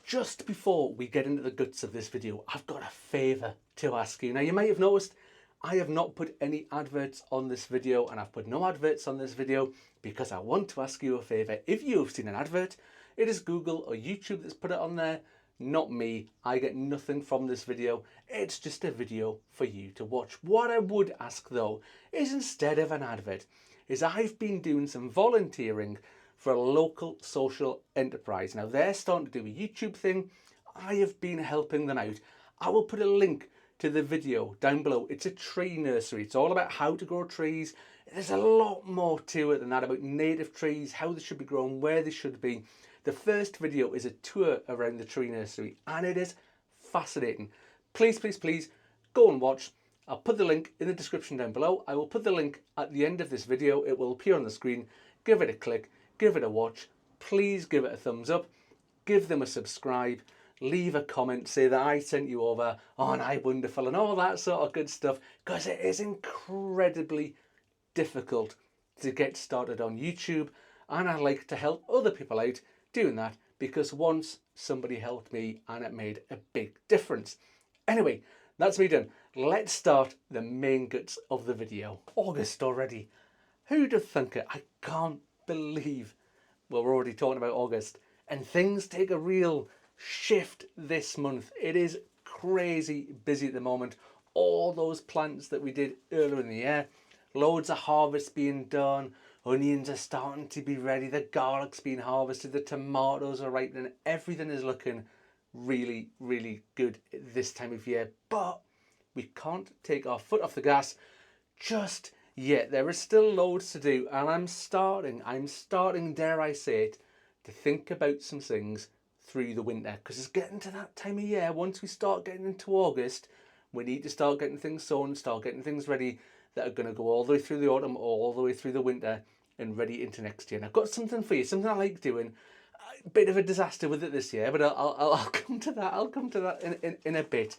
just before we get into the guts of this video, I've got a favour to ask you. Now, you might have noticed I have not put any adverts on this video, and I've put no adverts on this video because I want to ask you a favour. If you have seen an advert, it is Google or YouTube that's put it on there, not me. I get nothing from this video. It's just a video for you to watch. What I would ask though is, instead of an advert, is I've been doing some volunteering for a local social enterprise. Now, they're starting to do a YouTube thing. I have been helping them out. I will put a link to the video down below. It's a tree nursery. It's all about how to grow trees. There's a lot more to it than that, about native trees, how they should be grown, where they should be. The first video is a tour around the tree nursery, and it is fascinating. Please, please, please go and watch. I'll put the link in the description down below. I will put the link at the end of this video. It will appear on the screen. Give it a click. Give it a watch. Please give it a thumbs up. Give them a subscribe. Leave a comment. Say that I sent you over. Oh, and I wonderful and all that sort of good stuff. Because it is incredibly difficult to get started on YouTube. And I like to help other people out doing that, because once somebody helped me and it made a big difference. Anyway, that's me done. Let's start the main guts of the video. August already. Who'd have thunk it? I can't believe we're already talking about August, and things take a real shift this month. It is crazy busy at the moment. All those plants that we did earlier in the year, loads of harvest being done. Onions are starting to be ready. The garlic's being harvested. The tomatoes are ripening. Everything is looking really, really good this time of year. But we can't take our foot off the gas just yet. There is still loads to do, and I'm starting, dare I say it, to think about some things through the winter, because it's getting to that time of year. Once we start getting into August, we need to start getting things sown, start getting things ready that are going to go all the way through the autumn, all the way through the winter, and ready into next year. And I've got something for you, something I like doing. A bit of a disaster with it this year, but I'll come to that. I'll come to that in a bit.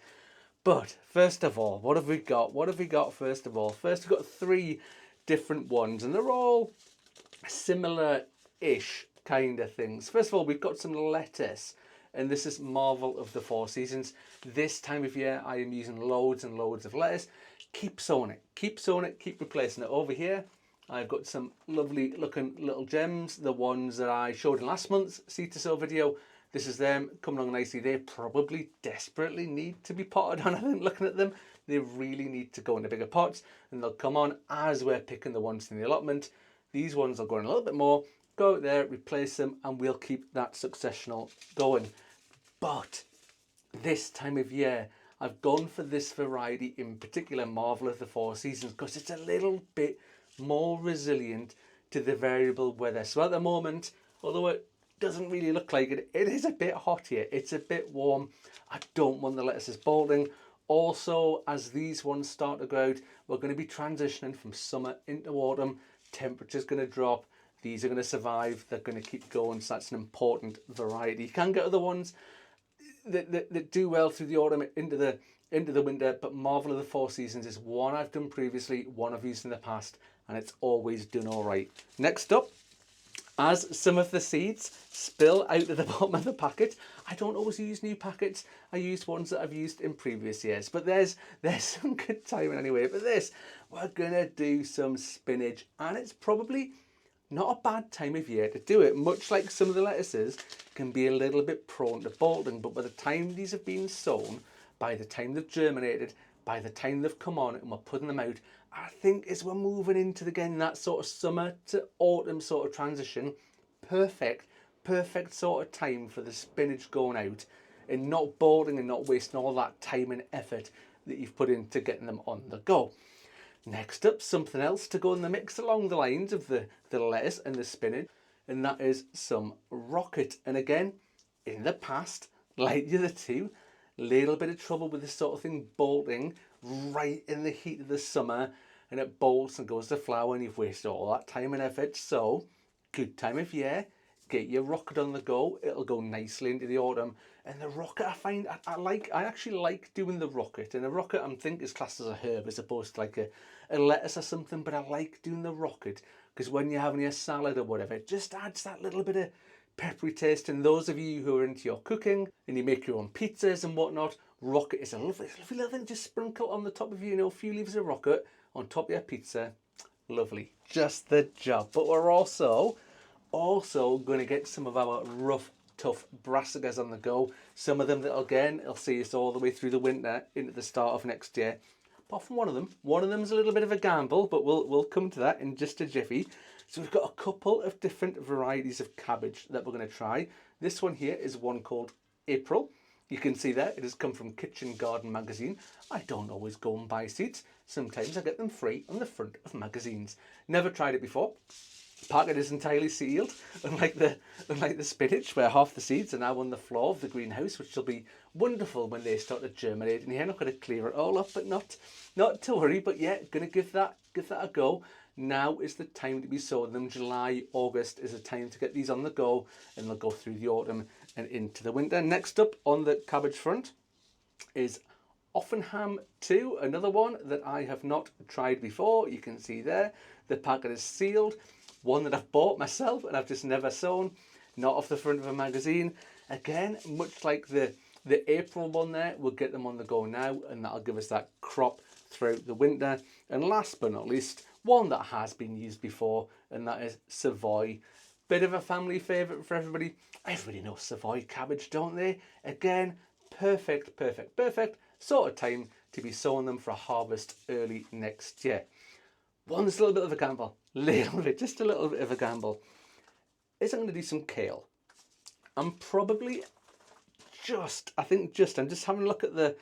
But first of all, what have we got? What have we got first of all? First, we've got three different ones, and they're all similar-ish kind of things. First of all, we've got some lettuce, and this is Marvel of the Four Seasons. This time of year, I am using loads and loads of lettuce. Keep sowing it, keep sowing it, keep replacing it. Over here, I've got some lovely looking little gems, the ones that I showed in last month's Seed to Sow video. This is them coming along nicely. They probably desperately need to be potted on. I think looking at them, they really need to go into bigger pots, and they'll come on as we're picking the ones in the allotment. These ones will go in a little bit more. Go out there, replace them, and we'll keep that successional going. But this time of year, I've gone for this variety in particular, Marvel of the Four Seasons, because it's a little bit more resilient to the variable weather. So at the moment, although it doesn't really look like it, it is a bit hot here. It's a bit warm. I don't want the lettuces bolting. Also, as these ones start to grow out, we're going to be transitioning from summer into autumn. Temperature's going to drop. These are going to survive. They're going to keep going. So that's an important variety. You can get other ones that do well through the autumn into the winter, but Marvel of the Four Seasons is one I've done previously, one I've used in the past, and it's always done all right. Next up, as some of the seeds spill out of the bottom of the packet, I don't always use new packets. I use ones that I've used in previous years, but there's some good timing anyway. But this, we're gonna do some spinach, and it's probably not a bad time of year to do it. Much like some of the lettuces can be a little bit prone to bolting, but by the time these have been sown, by the time they've germinated, by the time they've come on and we're putting them out, I think as we're moving into again that sort of summer to autumn sort of transition, perfect sort of time for the spinach going out and not bolting and not wasting all that time and effort that you've put into getting them on the go. Next up, something else to go in the mix along the lines of the lettuce and the spinach, and that is some rocket. And again, in the past, like the other two, little bit of trouble with this sort of thing bolting right in the heat of the summer, and it bolts and goes to flower, and you've wasted all that time and effort. So, good time of year, get your rocket on the go. It'll go nicely into the autumn. And the rocket, I find, I actually like doing the rocket. And the rocket, I think, is classed as a herb as opposed to like a lettuce or something. But I like doing the rocket because when you're having your salad or whatever, it just adds that little bit of peppery taste. And those of you who are into your cooking and you make your own pizzas and whatnot, rocket is a lovely little thing. Just sprinkle on the top of, a few leaves of rocket on top of your pizza. Lovely, just the job. But we're also going to get some of our rough, tough brassicas on the go. Some of them that, again, will see us all the way through the winter into the start of next year. Apart from one of them. One of them's a little bit of a gamble, but we'll come to that in just a jiffy. So we've got a couple of different varieties of cabbage that we're going to try. This one here is one called April. You can see there, it has come from Kitchen Garden magazine. I don't always go and buy seeds. Sometimes I get them free on the front of magazines. Never tried it before. Packet is entirely sealed, unlike the spinach, where half the seeds are now on the floor of the greenhouse, which will be wonderful when they start to germinate in here. Not going to clear it all up, but not to worry. But yeah, going to give that a go. Now is the time to be sowing them. July, August is a time to get these on the go, and they'll go through the autumn and into the winter. Next up on the cabbage front is Offenham 2, another one that I have not tried before. You can see there, the packet is sealed. One that I've bought myself and I've just never sown, not off the front of a magazine. Again, much like the April one there, we'll get them on the go now, and that'll give us that crop throughout the winter. And last but not least, one that has been used before, and that is Savoy. Bit of a family favourite for everybody. Everybody knows Savoy cabbage, don't they? Again, perfect sort of time to be sowing them for a harvest early next year. One's a little bit of a gamble, just a little bit of a gamble. Is I'm going to do some kale. I'm probably I'm just having a look at the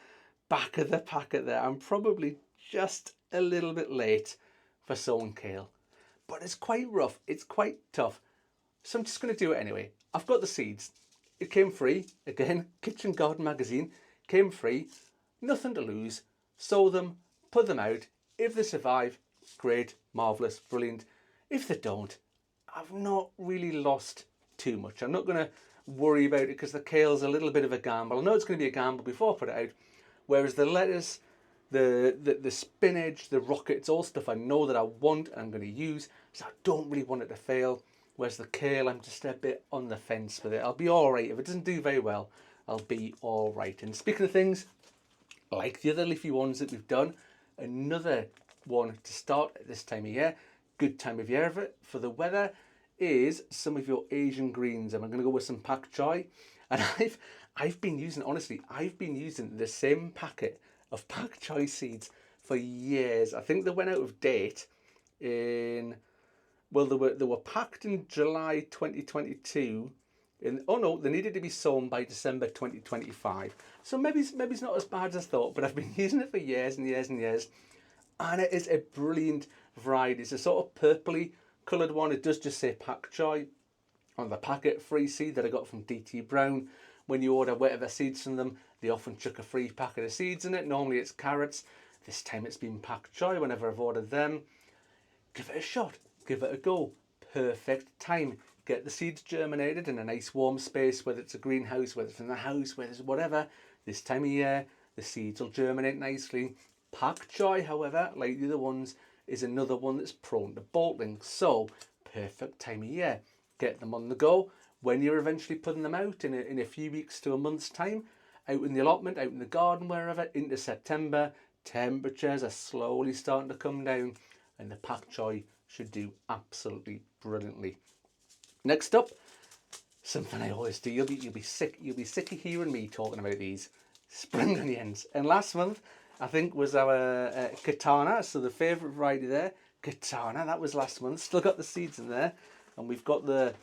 back of the packet there. I'm probably just a little bit late for sowing kale, but it's quite rough, it's quite tough. So I'm just going to do it anyway. I've got the seeds. It came free. Again, Kitchen Garden magazine, came free. Nothing to lose. Sow them, put them out. If they survive, great, marvellous, brilliant. If they don't, I've not really lost too much. I'm not going to worry about it because the kale's a little bit of a gamble. I know it's going to be a gamble before I put it out. Whereas the lettuce, the spinach, the rocket, it's all stuff I know that I want and I'm going to use. So I don't really want it to fail. Whereas the kale, I'm just a bit on the fence with it. I'll be all right. If it doesn't do very well, I'll be all right. And speaking of things, like the other leafy ones that we've done, another one to start at this time of year, good time of year for the weather, is some of your Asian greens. And I'm going to go with some pak choi. And I've been using the same packet of pak choi seeds for years. I think they went out of date they were packed in July 2022. They needed to be sown by December 2025. So maybe it's not as bad as I thought, but I've been using it for years and years and years. And it is a brilliant variety. It's a sort of purpley coloured one. It does just say pak choi on the packet. Free seed that I got from DT Brown. When you order whatever seeds from them, they often chuck a free packet of seeds in it. Normally it's carrots. This time it's been pak choi whenever I've ordered them. Give it a shot. Give it a go. Perfect time. Get the seeds germinated in a nice warm space, whether it's a greenhouse, whether it's in the house, whether it's whatever. This time of year, the seeds will germinate nicely. Pak choi, however, like the other ones, is another one that's prone to bolting. So, perfect time of year. Get them on the go. When you're eventually putting them out in a few weeks to a month's time, out in the allotment, out in the garden, wherever, into September, temperatures are slowly starting to come down, and the pak choi should do absolutely brilliantly. Next up, something I always do. You'll be sick of hearing me talking about these spring onions. And last month, I think, was our Katana. So the favourite variety there, Katana. That was last month. Still got the seeds in there, and we've got the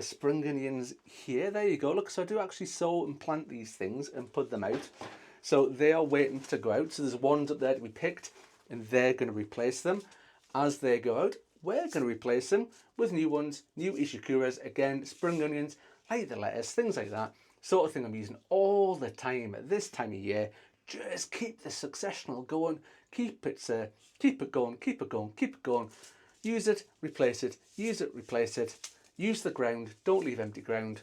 spring onions here. There you go. Look, so I do actually sow and plant these things and put them out. So they are waiting to go out. So there's ones up there to be picked, and they're going to replace them as they go out. We're going to replace them with new ones, new ishikuras, again, spring onions, like the lettuce, things like that. Sort of thing I'm using all the time at this time of year. Just keep the successional going, keep it going, keep it going, keep it going. Use it, replace it, use it, replace it. Use the ground, don't leave empty ground.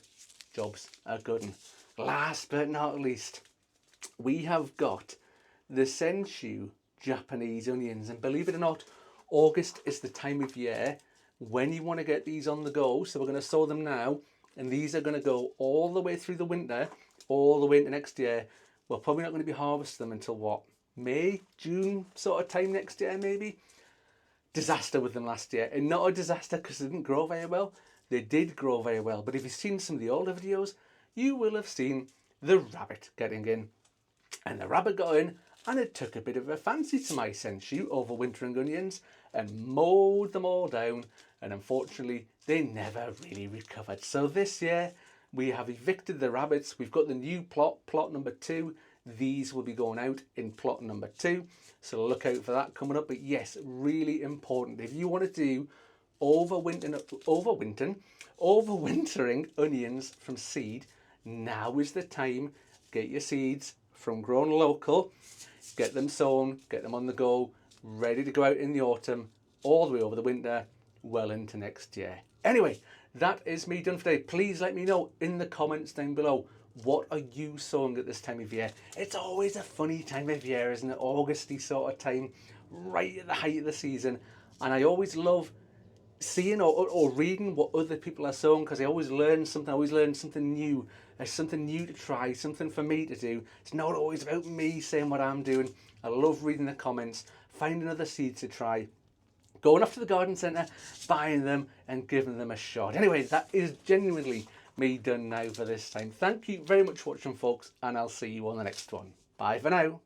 Jobs are good. And last but not least, we have got the Senshu Japanese onions. And believe it or not, August is the time of year when you want to get these on the go. So we're going to sow them now. and these are going to go all the way through the winter, all the way into next year. We're probably not going to be harvesting them until what, May, June sort of time next year maybe. Disaster with them last year, and not a disaster because they didn't grow very well. They did grow very well, but if you've seen some of the older videos, you will have seen the rabbit getting in. And the rabbit got in, and it took a bit of a fancy to my sense, you overwintering onions, and mowed them all down, and unfortunately they never really recovered. So this year we have evicted the rabbits. We've got the new plot number 2. These will be going out in plot number 2, so look out for that coming up. But yes, really important, if you want to do overwintering onions from seed, now is the time. Get your seeds from Grown Local, get them sown, get them on the go, ready to go out in the autumn, all the way over the winter, well into next year. Anyway, that is me done for today. Please let me know in the comments down below, what are you sowing at this time of year? It's always a funny time of year, isn't it? Augusty sort of time, right at the height of the season. And I always love seeing or reading what other people are sowing, because I always learn something new. There's something new to try, something for me to do. It's not always about me saying what I'm doing. I love reading the comments, finding other seeds to try, going off to the garden centre, buying them and giving them a shot. Anyway, that is genuinely me done now for this time. Thank you very much for watching, folks, and I'll see you on the next one. Bye for now.